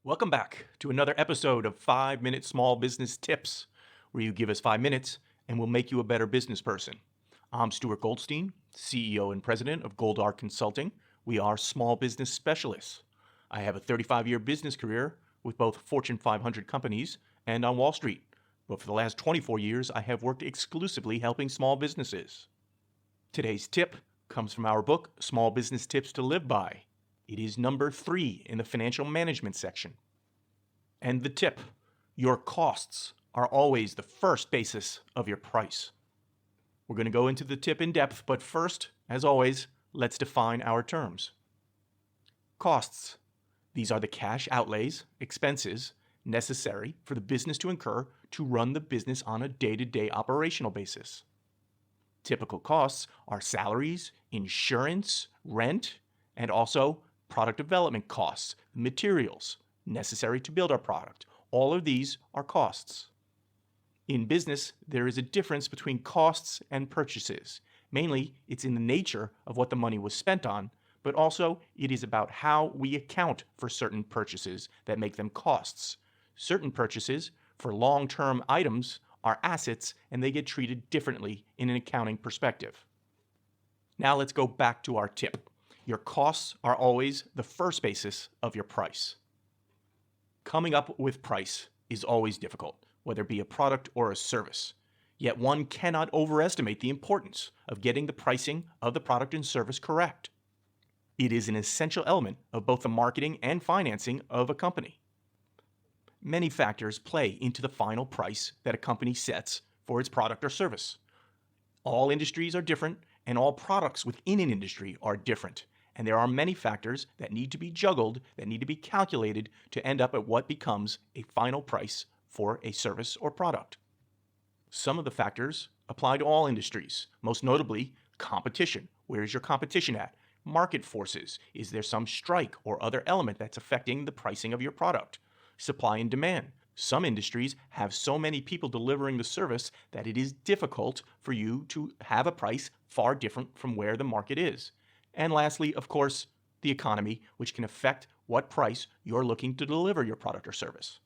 Welcome back to another episode of 5 Minute Small Business Tips, where you give us 5 minutes and we'll make you a better business person. I'm Stuart Goldstien, CEO and President of Goldstien Consulting. We are small business specialists. I have a 35-year business career with both Fortune 500 companies and on Wall Street. But for the last 24 years, I have worked exclusively helping small businesses. Today's tip comes from our book, Small Business Tips to Live By. It is number 3 in the financial management section. And the tip, your costs are always the first basis of your price. We're going to go into the tip in depth, but first, as always, let's define our terms. Costs. These are the cash outlays, expenses, necessary for the business to incur to run the business on a day-to-day operational basis. Typical costs are salaries, insurance, rent, and also product development costs, materials necessary to build our product. All of these are costs. In business, there is a difference between costs and purchases. Mainly, it's in the nature of what the money was spent on, but also it is about how we account for certain purchases that make them costs. Certain purchases for long-term items are assets and they get treated differently in an accounting perspective. Now let's go back to our tip. Your costs are always the first basis of your price. Coming up with price is always difficult, whether it be a product or a service. Yet one cannot overestimate the importance of getting the pricing of the product and service correct. It is an essential element of both the marketing and financing of a company. Many factors play into the final price that a company sets for its product or service. All industries are different, and all products within an industry are different. And there are many factors that need to be juggled, that need to be calculated to end up at what becomes a final price for a service or product. Some of the factors apply to all industries, most notably competition. Where is your competition at? Market forces. Is there some strike or other element that's affecting the pricing of your product? Supply and demand. Some industries have so many people delivering the service that it is difficult for you to have a price far different from where the market is. And lastly, of course, the economy, which can affect what price you're looking to deliver your product or service.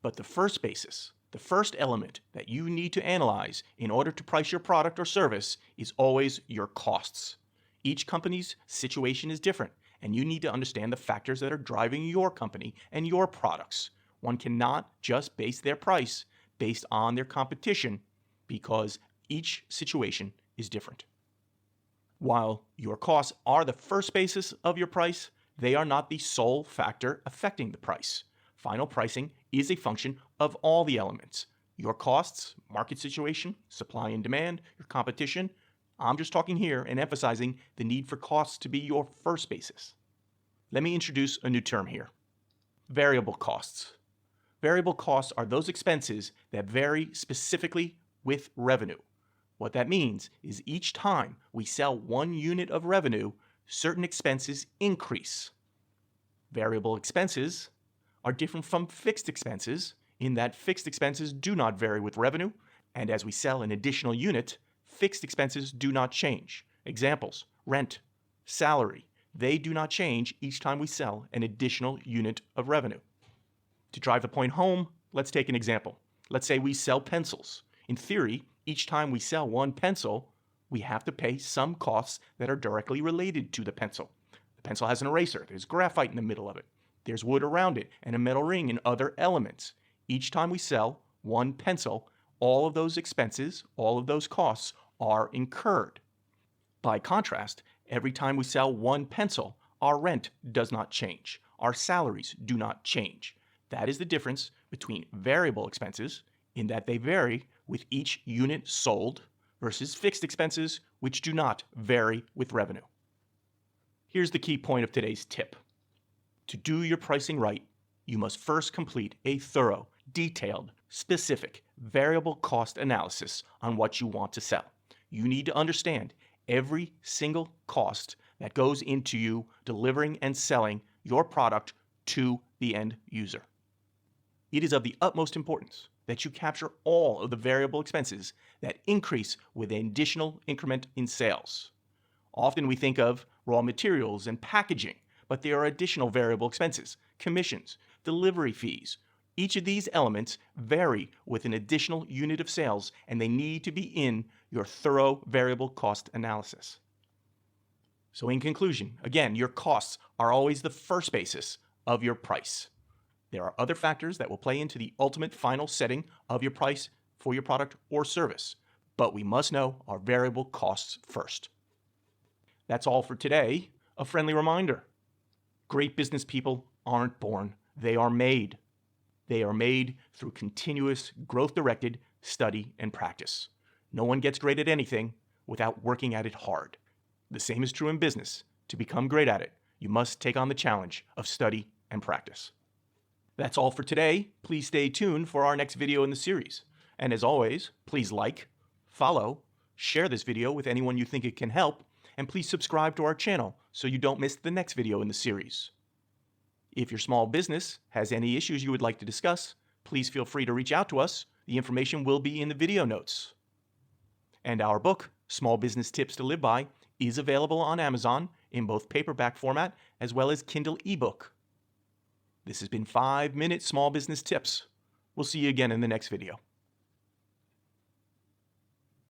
But the first basis, the first element that you need to analyze in order to price your product or service is always your costs. Each company's situation is different, and you need to understand the factors that are driving your company and your products. One cannot just base their price based on their competition because each situation is different. While your costs are the first basis of your price, they are not the sole factor affecting the price. Final pricing is a function of all the elements. Your costs, market situation, supply and demand, your competition. I'm just talking here and emphasizing the need for costs to be your first basis. Let me introduce a new term here. Variable costs. Variable costs are those expenses that vary specifically with revenue. What that means is each time we sell 1 unit of revenue, certain expenses increase. Variable expenses are different from fixed expenses in that fixed expenses do not vary with revenue, and as we sell an additional unit, fixed expenses do not change. Examples: rent, salary. They do not change each time we sell an additional unit of revenue. To drive the point home, let's take an example. Let's say we sell pencils. In theory, each time we sell 1 pencil, we have to pay some costs that are directly related to the pencil. The pencil has an eraser. There's graphite in the middle of it. There's wood around it and a metal ring and other elements. Each time we sell 1 pencil, all of those expenses, all of those costs are incurred. By contrast, every time we sell 1 pencil, our rent does not change. Our salaries do not change. That is the difference between variable expenses, in that they vary with each unit sold, versus fixed expenses, which do not vary with revenue. Here's the key point of today's tip. To do your pricing right, you must first complete a thorough, detailed, specific, variable cost analysis on what you want to sell. You need to understand every single cost that goes into you delivering and selling your product to the end user. It is of the utmost importance that you capture all of the variable expenses that increase with an additional increment in sales. Often we think of raw materials and packaging, but there are additional variable expenses, commissions, delivery fees. Each of these elements vary with an additional unit of sales, and they need to be in your thorough variable cost analysis. So in conclusion, again, your costs are always the first basis of your price. There are other factors that will play into the ultimate final setting of your price for your product or service, but we must know our variable costs first. That's all for today. A friendly reminder: great business people aren't born, they are made. They are made through continuous growth-directed study and practice. No one gets great at anything without working at it hard. The same is true in business. To become great at it, you must take on the challenge of study and practice. That's all for today. Please stay tuned for our next video in the series. And as always, please like, follow, share this video with anyone you think it can help, and please subscribe to our channel so you don't miss the next video in the series. If your small business has any issues you would like to discuss, please feel free to reach out to us. The information will be in the video notes. And our book, Small Business Tips to Live By, is available on Amazon in both paperback format as well as Kindle ebook. This has been 5-Minute Small Business Tips. We'll see you again in the next video.